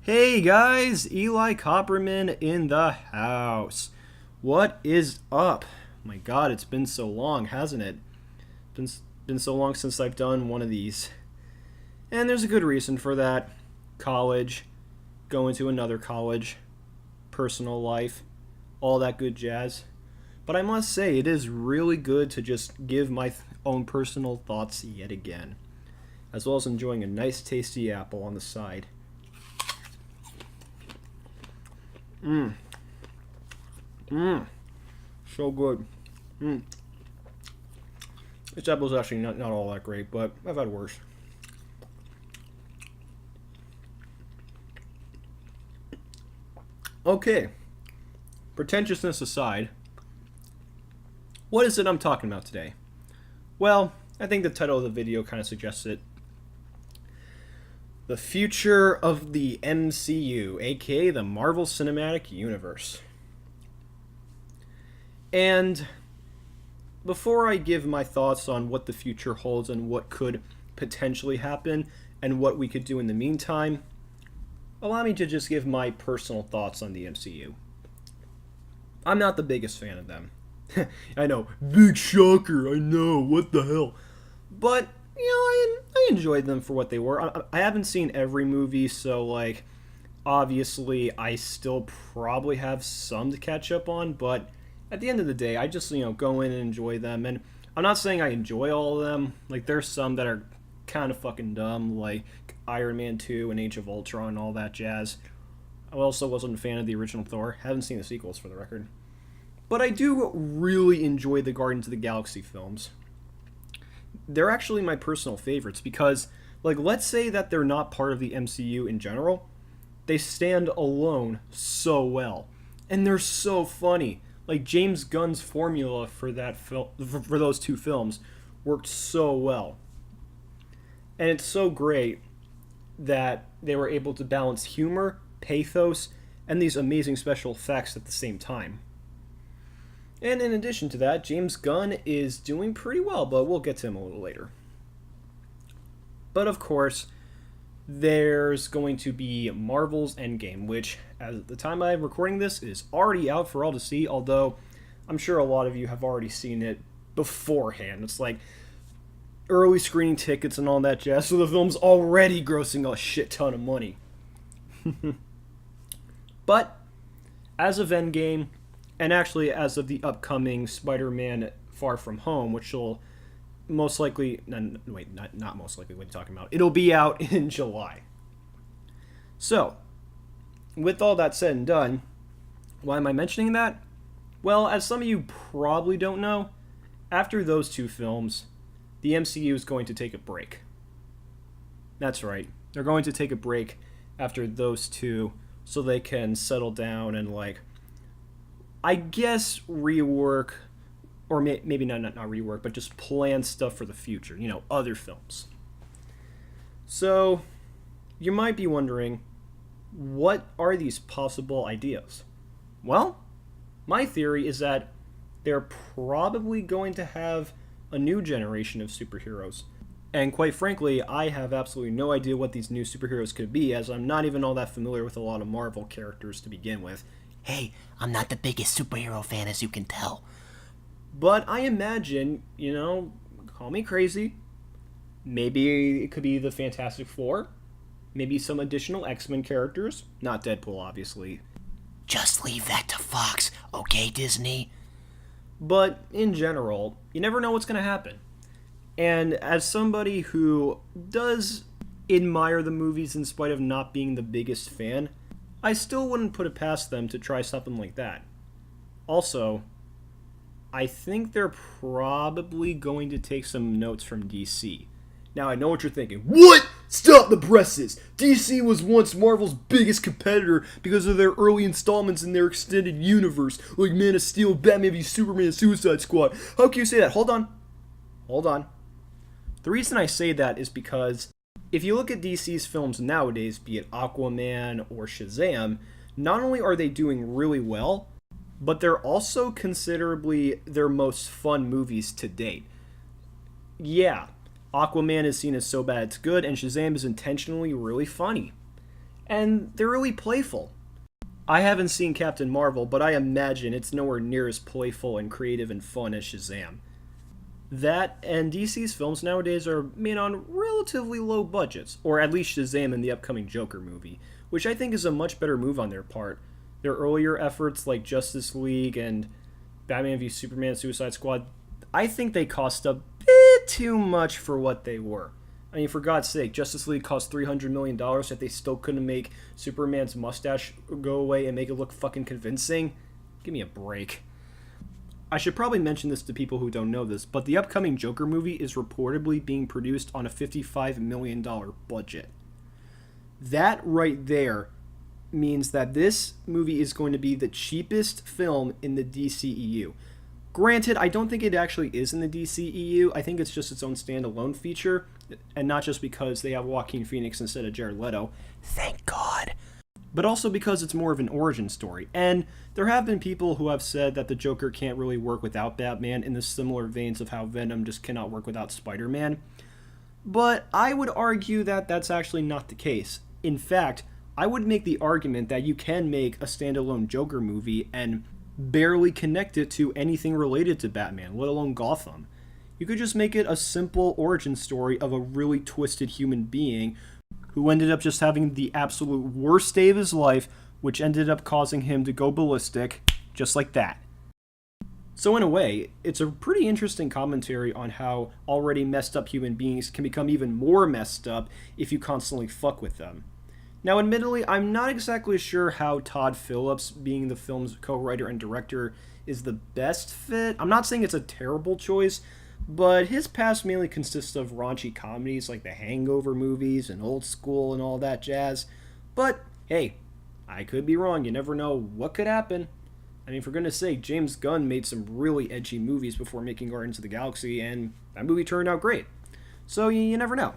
Hey guys, Eli Copperman in the house. What is up? My god, it's been so long, hasn't it? Been been so long since I've done one of these. And there's a good reason for that. College, going to another college, personal life, all that good jazz. But I must say, it is really good to just give my own personal thoughts yet again, as well as enjoying a nice tasty apple on the side. Mmm. Mmm. So good. Mmm. This apple's actually not all that great, but I've had worse. Okay. Pretentiousness aside, what is it I'm talking about today? Well, I think the title of the video kind of suggests it. The future of the MCU, aka the Marvel Cinematic Universe. And before I give my thoughts on what the future holds and what could potentially happen and what we could do in the meantime, allow me to just give my personal thoughts on the MCU. I'm not the biggest fan of them. I know, big shocker, I know, what the hell. But, I enjoyed them for what they were. I haven't seen every movie, so, obviously I still probably have some to catch up on, but at the end of the day, I just, go in and enjoy them. And I'm not saying I enjoy all of them. There's some that are kind of fucking dumb, like Iron Man 2 and Age of Ultron and all that jazz. I also wasn't a fan of the original Thor. Haven't seen the sequels, for the record. But I do really enjoy the Guardians of the Galaxy films. They're actually my personal favorites because, let's say that they're not part of the MCU in general. They stand alone so well. And they're so funny. James Gunn's formula for that for those two films worked so well. And it's so great that they were able to balance humor, pathos, and these amazing special effects at the same time. And in addition to that, James Gunn is doing pretty well, but we'll get to him a little later. But of course, there's going to be Marvel's EndGame, which, at the time I'm recording this, is already out for all to see, although I'm sure a lot of you have already seen it beforehand. It's early screening tickets and all that jazz, so the film's already grossing a shit ton of money. But, as of EndGame, and actually as of the upcoming Spider-Man Far From Home, which will most likely... not most likely, what are you talking about? It'll be out in July. So, with all that said and done, why am I mentioning that? Well, as some of you probably don't know, after those two films, the MCU is going to take a break. That's right. They're going to take a break after those two so they can settle down and, I guess rework, or maybe not rework, but just plan stuff for the future, other films. So, you might be wondering, what are these possible ideas? Well, my theory is that they're probably going to have a new generation of superheroes. And quite frankly, I have absolutely no idea what these new superheroes could be, as I'm not even all that familiar with a lot of Marvel characters to begin with. Hey, I'm not the biggest superhero fan, as you can tell. But I imagine, call me crazy, maybe it could be the Fantastic Four, maybe some additional X-Men characters, not Deadpool, obviously. Just leave that to Fox, okay, Disney? But in general, you never know what's going to happen. And as somebody who does admire the movies in spite of not being the biggest fan, I still wouldn't put it past them to try something like that. Also, I think they're probably going to take some notes from DC. Now, I know what you're thinking. What? Stop the presses! DC was once Marvel's biggest competitor because of their early installments in their extended universe, like Man of Steel, Batman v Superman, Suicide Squad. How can you say that? Hold on. The reason I say that is because if you look at DC's films nowadays, be it Aquaman or Shazam, not only are they doing really well, but they're also considerably their most fun movies to date. Yeah, Aquaman is seen as so bad it's good, and Shazam is intentionally really funny. And they're really playful. I haven't seen Captain Marvel, but I imagine it's nowhere near as playful and creative and fun as Shazam. That and DC's films nowadays are made on relatively low budgets, or at least Shazam in the upcoming Joker movie, which I think is a much better move on their part. Their earlier efforts like Justice League and Batman v Superman Suicide Squad, I think they cost a bit too much for what they were. I mean, for God's sake, Justice League cost $300 million, yet they still couldn't make Superman's mustache go away and make it look fucking convincing? Give me a break. I should probably mention this to people who don't know this, but the upcoming Joker movie is reportedly being produced on a $55 million budget. That right there means that this movie is going to be the cheapest film in the DCEU. Granted, I don't think it actually is in the DCEU. I think it's just its own standalone feature, and not just because they have Joaquin Phoenix instead of Jared Leto. Thank God. But also because it's more of an origin story. And there have been people who have said that the Joker can't really work without Batman in the similar veins of how Venom just cannot work without Spider-Man. But I would argue that that's actually not the case. In fact, I would make the argument that you can make a standalone Joker movie and barely connect it to anything related to Batman, let alone Gotham. You could just make it a simple origin story of a really twisted human being who ended up just having the absolute worst day of his life, which ended up causing him to go ballistic, just like that. So in a way, it's a pretty interesting commentary on how already messed up human beings can become even more messed up if you constantly fuck with them. Now, admittedly, I'm not exactly sure how Todd Phillips, being the film's co-writer and director, is the best fit. I'm not saying it's a terrible choice, but his past mainly consists of raunchy comedies like the Hangover movies and Old School and all that jazz. But, hey, I could be wrong. You never know what could happen. I mean, for goodness sake, James Gunn made some really edgy movies before making Guardians of the Galaxy, and that movie turned out great. So, you never know.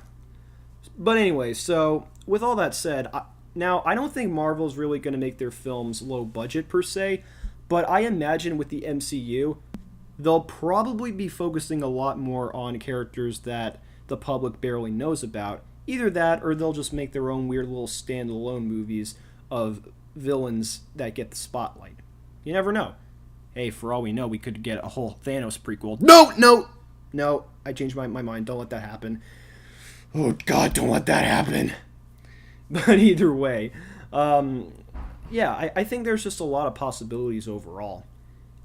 But anyway, so with all that said, now I don't think Marvel's really going to make their films low budget per se, but I imagine with the MCU, they'll probably be focusing a lot more on characters that the public barely knows about. Either that, or they'll just make their own weird little standalone movies of villains that get the spotlight. You never know. Hey, for all we know, we could get a whole Thanos prequel. No, I changed my mind. Don't let that happen. Oh, God, don't let that happen. But either way, I think there's just a lot of possibilities overall.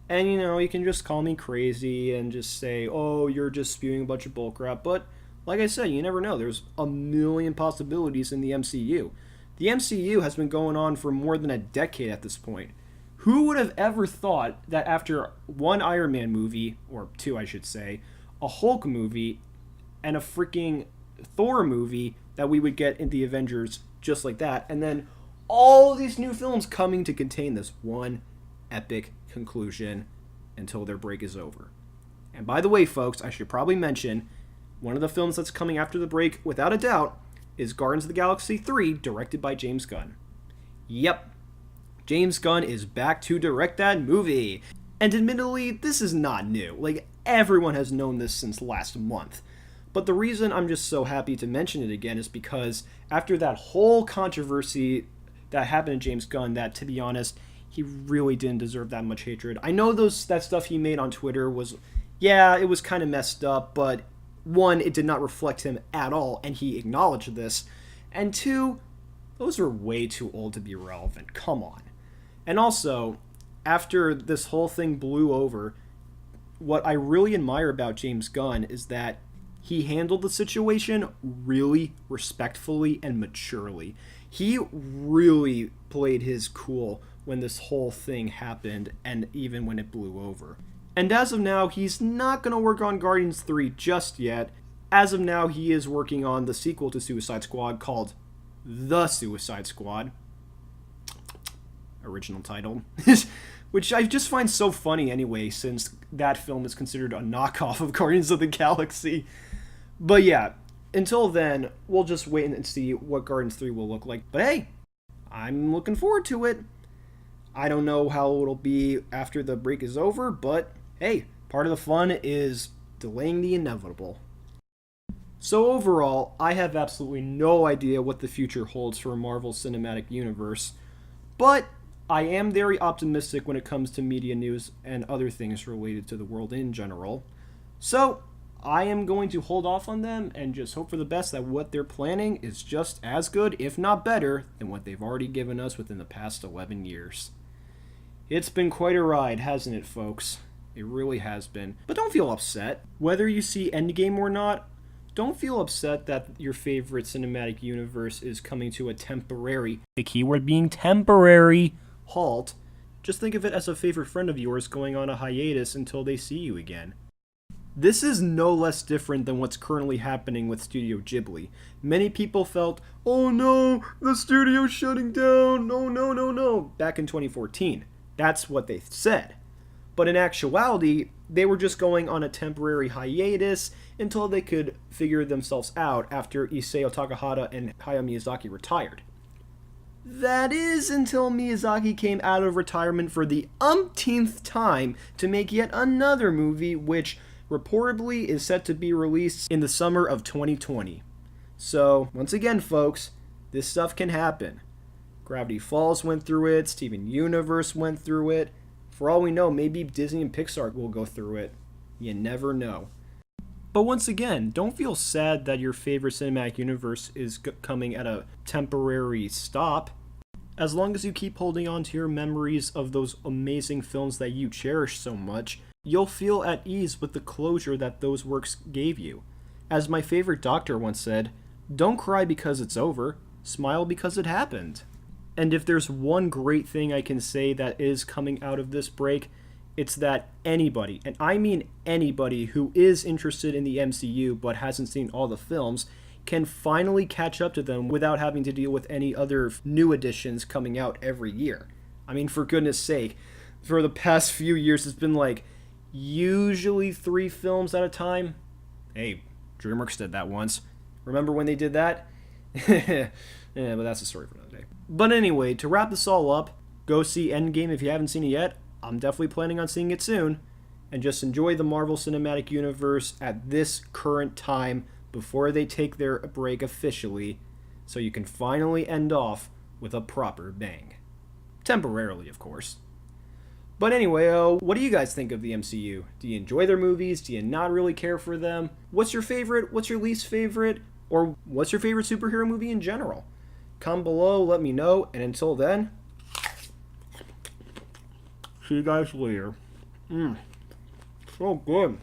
And, you can just call me crazy and just say, oh, you're just spewing a bunch of bullcrap. But, like I said, you never know. There's a million possibilities in the MCU. The MCU has been going on for more than a decade at this point. Who would have ever thought that after one Iron Man movie, or two, I should say, a Hulk movie, and a freaking Thor movie, that we would get in the Avengers just like that, and then all these new films coming to contain this one epic conclusion until their break is over. And by the way, folks, I should probably mention, one of the films that's coming after the break, without a doubt, is Guardians of the Galaxy 3, directed by James Gunn. Yep, James Gunn is back to direct that movie. And admittedly, this is not new. Like, everyone has known this since last month. But the reason I'm just so happy to mention it again is because after that whole controversy that happened to James Gunn, that, to be honest, he really didn't deserve that much hatred. I know that stuff he made on Twitter was, it was kind of messed up, but one, it did not reflect him at all, and he acknowledged this. And two, those are way too old to be relevant. Come on. And also, after this whole thing blew over, what I really admire about James Gunn is that he handled the situation really respectfully and maturely. He really played his cool when this whole thing happened, and even when it blew over. And as of now, he's not going to work on Guardians 3 just yet. As of now, he is working on the sequel to Suicide Squad called The Suicide Squad. Original title. Which I just find so funny anyway, since that film is considered a knockoff of Guardians of the Galaxy. But yeah, until then, we'll just wait and see what Guardians 3 will look like. But hey, I'm looking forward to it. I don't know how it'll be after the break is over, but hey, part of the fun is delaying the inevitable. So overall, I have absolutely no idea what the future holds for Marvel Cinematic Universe, but I am very optimistic when it comes to media news and other things related to the world in general. So, I am going to hold off on them and just hope for the best that what they're planning is just as good, if not better, than what they've already given us within the past 11 years. It's been quite a ride, hasn't it, folks? It really has been. But don't feel upset. Whether you see EndGame or not, don't feel upset that your favorite cinematic universe is coming to a temporary, the keyword being temporary, halt. Just think of it as a favorite friend of yours going on a hiatus until they see you again. This is no less different than what's currently happening with Studio Ghibli. Many people felt, oh no, the studio's shutting down, no, no, no, no, back in 2014. That's what they said. But in actuality, they were just going on a temporary hiatus until they could figure themselves out after Isao Takahata and Hayao Miyazaki retired. That is until Miyazaki came out of retirement for the umpteenth time to make yet another movie, which reportedly is set to be released in the summer of 2020. So, once again, folks, this stuff can happen. Gravity Falls went through it, Steven Universe went through it. For all we know, maybe Disney and Pixar will go through it. You never know. But once again, don't feel sad that your favorite cinematic universe is coming at a temporary stop. As long as you keep holding on to your memories of those amazing films that you cherish so much, you'll feel at ease with the closure that those works gave you. As my favorite doctor once said, don't cry because it's over, smile because it happened. And if there's one great thing I can say that is coming out of this break, it's that anybody, and I mean anybody who is interested in the MCU but hasn't seen all the films, can finally catch up to them without having to deal with any other new additions coming out every year. I mean, for goodness sake, for the past few years it's been like usually 3 films at a time. Hey, DreamWorks did that once. Remember when they did that? Yeah, but that's a story for another day. But anyway, to wrap this all up, go see EndGame if you haven't seen it yet. I'm definitely planning on seeing it soon. And just enjoy the Marvel Cinematic Universe at this current time before they take their break officially, so you can finally end off with a proper bang. Temporarily, of course. But anyway, what do you guys think of the MCU? Do you enjoy their movies? Do you not really care for them? What's your favorite? What's your least favorite? Or what's your favorite superhero movie in general? Comment below, let me know, and until then, see you guys later. So good.